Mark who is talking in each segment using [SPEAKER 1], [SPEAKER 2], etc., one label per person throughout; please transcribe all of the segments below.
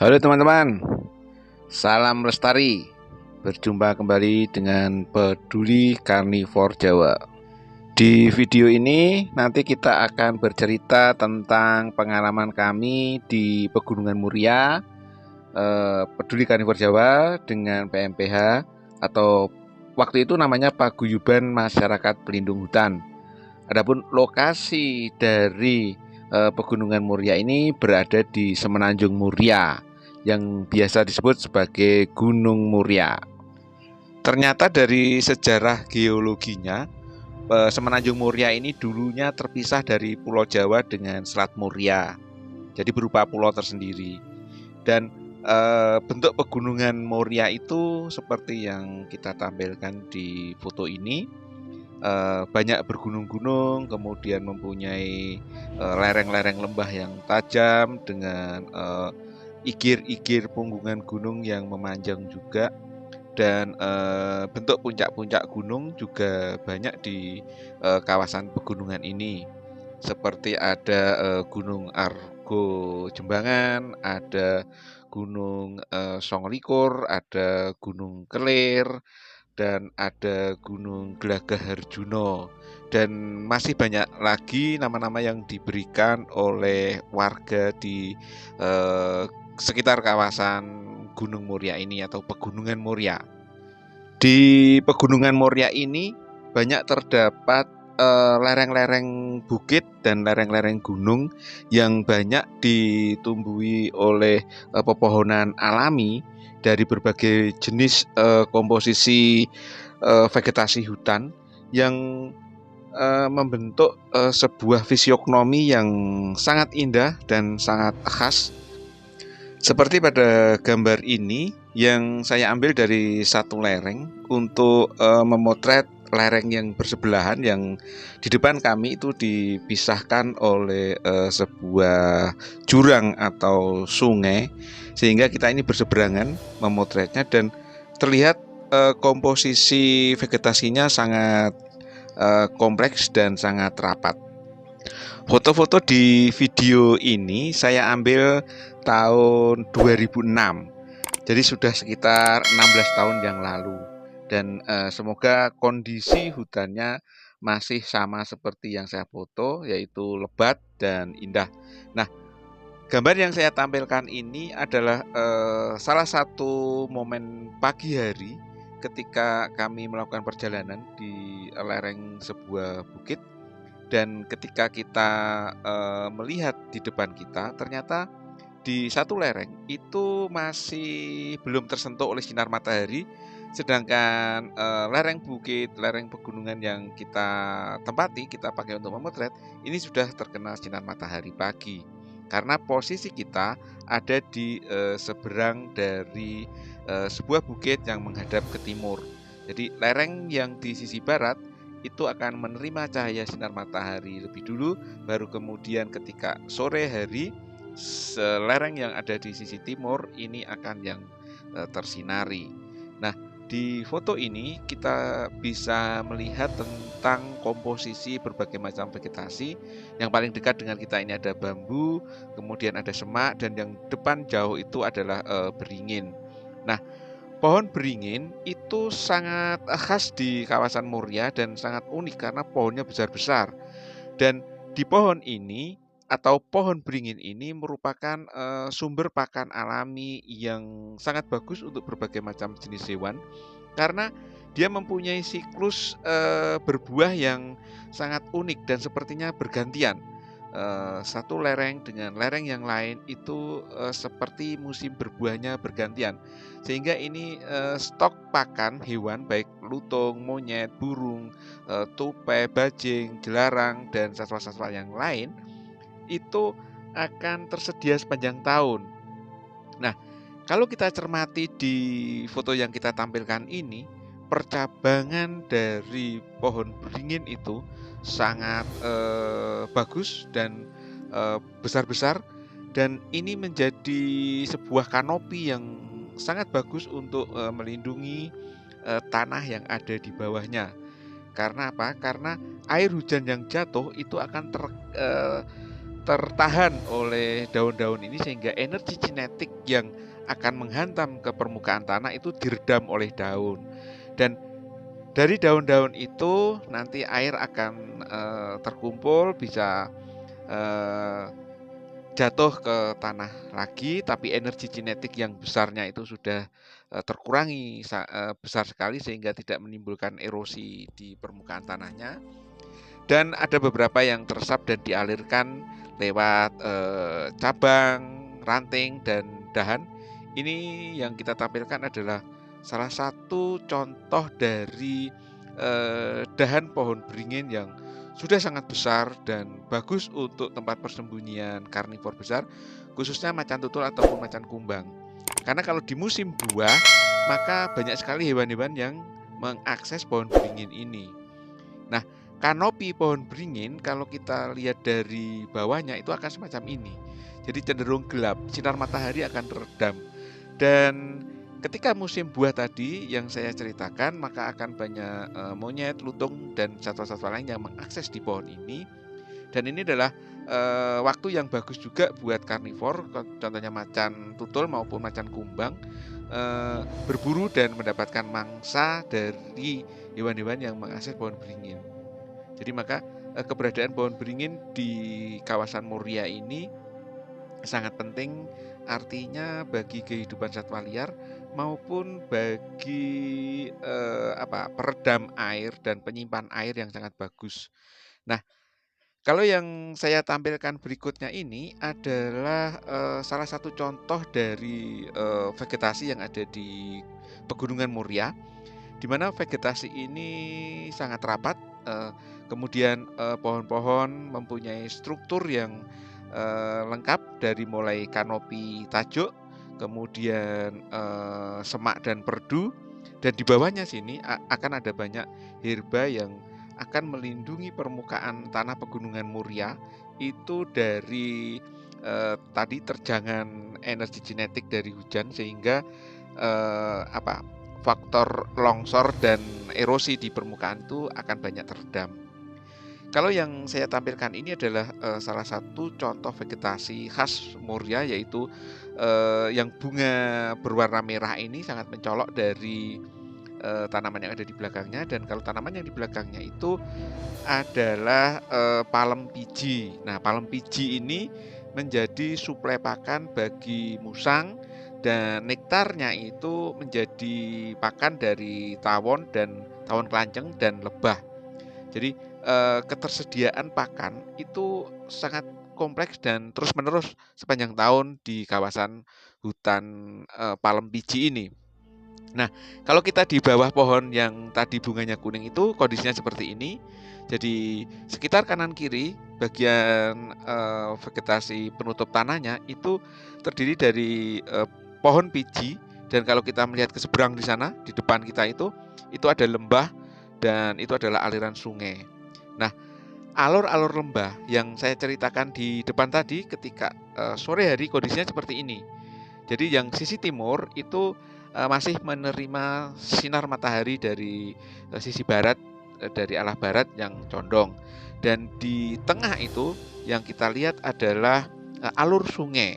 [SPEAKER 1] Halo teman-teman, salam lestari. Berjumpa kembali dengan Peduli Karnivor Jawa. Di video ini nanti kita akan bercerita tentang pengalaman kami di Pegunungan Muria, Peduli Karnivor Jawa dengan PMPH atau waktu itu namanya Paguyuban Masyarakat Pelindung Hutan. Adapun lokasi dari Pegunungan Muria ini berada di Semenanjung Muria yang biasa disebut sebagai Gunung Muria. Ternyata dari sejarah geologinya, Semenanjung Muria ini dulunya terpisah dari Pulau Jawa dengan Selat Muria. Jadi berupa pulau tersendiri. Dan bentuk pegunungan Muria itu seperti yang kita tampilkan di foto ini. Banyak bergunung-gunung, kemudian mempunyai lereng-lereng lembah yang tajam dengan igir-igir punggungan gunung yang memanjang juga, dan bentuk puncak-puncak gunung juga banyak di kawasan pegunungan ini. Seperti ada Gunung Argo Jembangan, ada Gunung Songolikur, ada Gunung Kelir, dan ada Gunung Gelagah Harjuno, dan masih banyak lagi nama-nama yang diberikan oleh warga di sekitar kawasan Gunung Muria ini atau Pegunungan Muria. Di Pegunungan Muria ini banyak terdapat lereng-lereng bukit dan lereng-lereng gunung yang banyak ditumbuhi oleh pepohonan alami dari berbagai jenis komposisi vegetasi hutan yang membentuk sebuah fisiognomi yang sangat indah dan sangat khas. Seperti pada gambar ini yang saya ambil dari satu lereng untuk memotret lereng yang bersebelahan, yang di depan kami itu dipisahkan oleh sebuah jurang atau sungai, sehingga kita ini berseberangan memotretnya, dan terlihat komposisi vegetasinya sangat kompleks dan sangat rapat. Foto-foto di video ini saya ambil tahun 2006. Jadi sudah sekitar 16 tahun yang lalu. Dan semoga kondisi hutannya masih sama seperti yang saya foto, yaitu lebat dan indah. Nah, gambar yang saya tampilkan ini adalah salah satu momen pagi hari ketika kami melakukan perjalanan di lereng sebuah bukit. Dan ketika kita melihat di depan kita, ternyata di satu lereng itu masih belum tersentuh oleh sinar matahari, sedangkan lereng bukit, lereng pegunungan yang kita tempati, kita pakai untuk memotret, ini sudah terkena sinar matahari pagi. Karena posisi kita ada di seberang dari sebuah bukit yang menghadap ke timur. Jadi lereng yang di sisi barat itu akan menerima cahaya sinar matahari lebih dulu, baru kemudian ketika sore hari, lereng yang ada di sisi timur ini akan yang tersinari. Nah, di foto ini kita bisa melihat tentang komposisi berbagai macam vegetasi. Yang paling dekat dengan kita ini ada bambu, kemudian ada semak, dan yang depan jauh itu adalah beringin. Nah, pohon beringin itu sangat khas di kawasan Muria dan sangat unik karena pohonnya besar-besar. Dan di pohon ini atau pohon beringin ini merupakan sumber pakan alami yang sangat bagus untuk berbagai macam jenis hewan, karena dia mempunyai siklus berbuah yang sangat unik dan sepertinya bergantian. Satu lereng dengan lereng yang lain itu seperti musim berbuahnya bergantian, sehingga ini stok pakan hewan baik lutung, monyet, burung, tupai, bajing, jelarang, dan satwa-satwa yang lain itu akan tersedia sepanjang tahun. Nah, kalau kita cermati di foto yang kita tampilkan ini, percabangan dari pohon beringin itu sangat bagus dan besar-besar, dan ini menjadi sebuah kanopi yang sangat bagus untuk melindungi tanah yang ada di bawahnya. Karena apa? Karena air hujan yang jatuh itu akan tertahan oleh daun-daun ini sehingga energi kinetik yang akan menghantam ke permukaan tanah itu diredam oleh daun. Dan dari daun-daun itu nanti air akan terkumpul, bisa jatuh ke tanah lagi, tapi energi kinetik yang besarnya itu sudah terkurangi besar sekali sehingga tidak menimbulkan erosi di permukaan tanahnya. Dan ada beberapa yang teresap dan dialirkan lewat cabang, ranting, dan dahan. Ini yang kita tampilkan adalah salah satu contoh dari dahan pohon beringin yang sudah sangat besar dan bagus untuk tempat persembunyian karnivor besar, khususnya macan tutul ataupun macan kumbang. Karena kalau di musim buah, maka banyak sekali hewan-hewan yang mengakses pohon beringin ini. Nah, kanopi pohon beringin kalau kita lihat dari bawahnya itu akan semacam ini. Jadi cenderung gelap, sinar matahari akan teredam. Dan ketika musim buah tadi yang saya ceritakan, maka akan banyak monyet, lutung, dan satwa-satwa lain yang mengakses di pohon ini. Dan ini adalah waktu yang bagus juga buat karnivor, contohnya macan tutul maupun macan kumbang, berburu dan mendapatkan mangsa dari hewan-hewan yang mengakses pohon beringin. Jadi maka keberadaan pohon beringin di kawasan Moria ini sangat penting, artinya bagi kehidupan satwa liar maupun bagi peredam air dan penyimpan air yang sangat bagus. Nah, kalau yang saya tampilkan berikutnya ini adalah salah satu contoh dari vegetasi yang ada di Pegunungan Muria, di mana vegetasi ini sangat rapat, kemudian pohon-pohon mempunyai struktur yang lengkap dari mulai kanopi tajuk, kemudian semak dan perdu, dan di bawahnya sini akan ada banyak herba yang akan melindungi permukaan tanah Pegunungan Muria itu dari tadi terjangan energi kinetik dari hujan sehingga faktor longsor dan erosi di permukaan itu akan banyak teredam. Kalau yang saya tampilkan ini adalah salah satu contoh vegetasi khas Muria, yaitu yang bunga berwarna merah ini sangat mencolok dari tanaman yang ada di belakangnya. Dan kalau tanaman yang di belakangnya itu adalah palem piji. Nah, palem piji ini menjadi suplai pakan bagi musang, dan nektarnya itu menjadi pakan dari tawon kelanceng dan lebah. Jadi ketersediaan pakan itu sangat kompleks dan terus-menerus sepanjang tahun di kawasan hutan palem piji ini. Nah, kalau kita di bawah pohon yang tadi bunganya kuning itu kondisinya seperti ini. Jadi sekitar kanan kiri bagian vegetasi penutup tanahnya itu terdiri dari pohon piji, dan kalau kita melihat ke seberang di sana di depan kita itu ada lembah dan itu adalah aliran sungai. Nah, alur-alur lembah yang saya ceritakan di depan tadi ketika sore hari kondisinya seperti ini. Jadi yang sisi timur itu masih menerima sinar matahari dari sisi barat, dari arah barat yang condong. Dan di tengah itu yang kita lihat adalah alur sungai.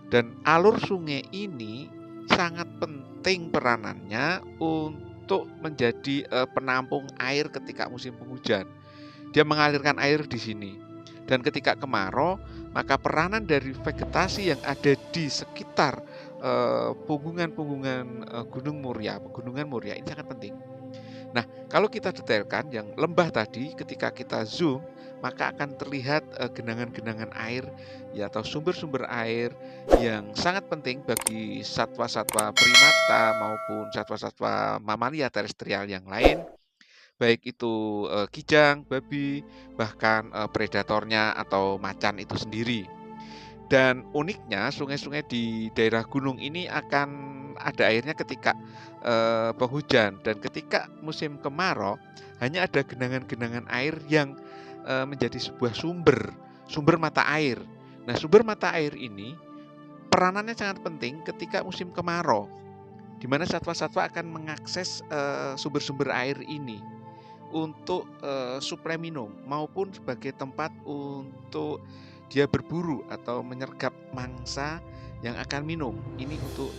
[SPEAKER 1] Dan alur sungai ini sangat penting peranannya untuk menjadi penampung air ketika musim penghujan. Dia mengalirkan air di sini. Dan ketika kemarau, maka peranan dari vegetasi yang ada di sekitar punggungan Gunung Muria, Pegunungan Muria ini sangat penting. Nah, kalau kita detailkan yang lembah tadi, ketika kita zoom, maka akan terlihat genangan-genangan air ya, atau sumber-sumber air yang sangat penting bagi satwa-satwa primata maupun satwa-satwa mamalia terestrial yang lain, baik itu kijang, babi, bahkan predatornya atau macan itu sendiri. Dan uniknya sungai-sungai di daerah gunung ini akan ada airnya ketika penghujan, dan ketika musim kemarau hanya ada genangan-genangan air yang menjadi sebuah sumber mata air. Nah, sumber mata air ini peranannya sangat penting ketika musim kemarau, di mana satwa-satwa akan mengakses sumber-sumber air ini untuk suplai minum maupun sebagai tempat untuk dia berburu atau menyergap mangsa yang akan minum. Ini untuk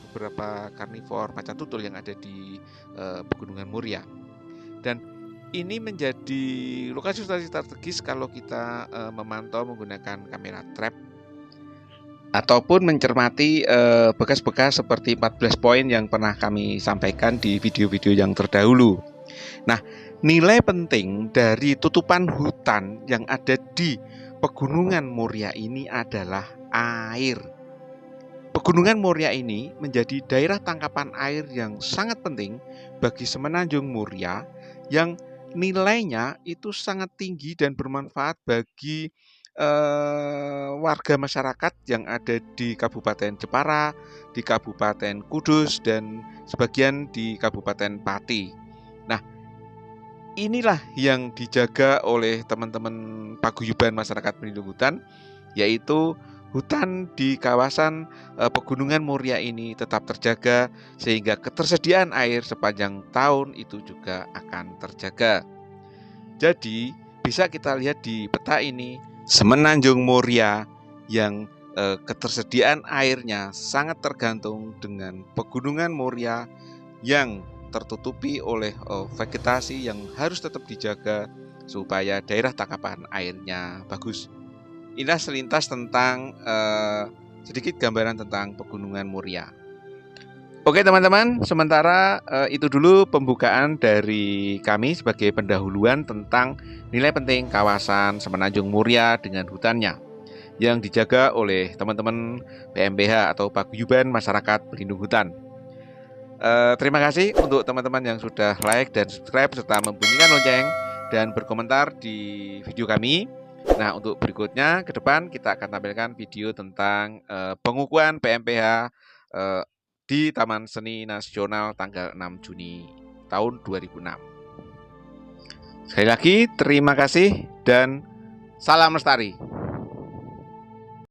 [SPEAKER 1] beberapa karnivor macan tutul yang ada di Pegunungan Muria. Dan ini menjadi lokasi strategis kalau kita memantau menggunakan kamera trap ataupun mencermati bekas-bekas seperti 14 poin yang pernah kami sampaikan di video-video yang terdahulu. Nah, nilai penting dari tutupan hutan yang ada di Pegunungan Muria ini adalah air. Pegunungan Muria ini menjadi daerah tangkapan air yang sangat penting bagi Semenanjung Muria yang nilainya itu sangat tinggi dan bermanfaat bagi warga masyarakat yang ada di Kabupaten Jepara, di Kabupaten Kudus, dan sebagian di Kabupaten Pati. Nah, inilah yang dijaga oleh teman-teman paguyuban masyarakat pelindung hutan, yaitu hutan di kawasan Pegunungan Muria ini tetap terjaga sehingga ketersediaan air sepanjang tahun itu juga akan terjaga. Jadi bisa kita lihat di peta ini, Semenanjung Muria yang ketersediaan airnya sangat tergantung dengan Pegunungan Muria yang tertutupi oleh vegetasi yang harus tetap dijaga supaya daerah tangkapan airnya bagus. Inilah selintas tentang sedikit gambaran tentang Pegunungan Muria. Oke teman-teman, sementara itu dulu pembukaan dari kami sebagai pendahuluan tentang nilai penting kawasan Semenanjung Muria dengan hutannya yang dijaga oleh teman-teman PMPH atau Paguyuban Masyarakat Pelindung Hutan. Terima kasih untuk teman-teman yang sudah like dan subscribe serta membunyikan lonceng dan berkomentar di video kami. Nah, untuk berikutnya ke depan kita akan tampilkan video tentang pengukuhan PMPH di Taman Seni Nasional tanggal 6 Juni tahun 2006. Sekali lagi terima kasih dan salam lestari.